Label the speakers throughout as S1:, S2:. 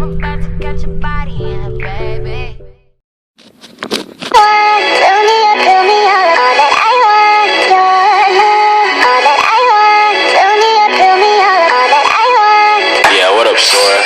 S1: I'm about to catch your body in a baby.
S2: Yeah, what up, Sora?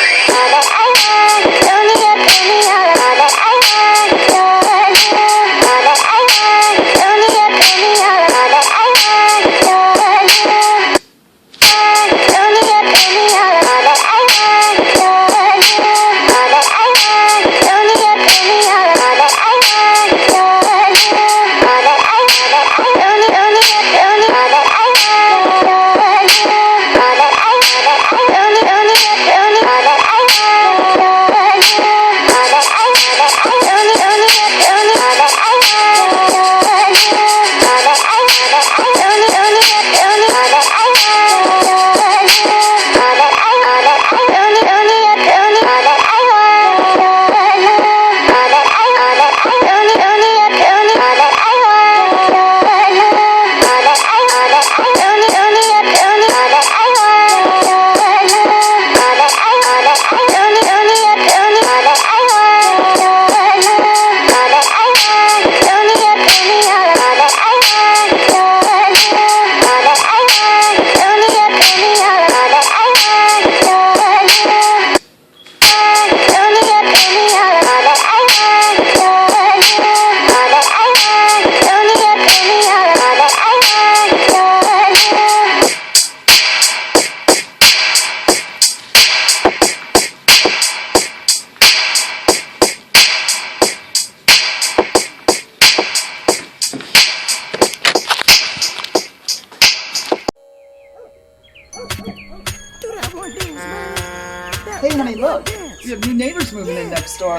S3: Hey honey, look! We have new neighbors moving in next door.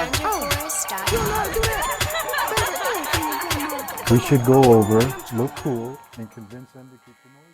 S4: We should go over, look cool, and convince them to keep the noise.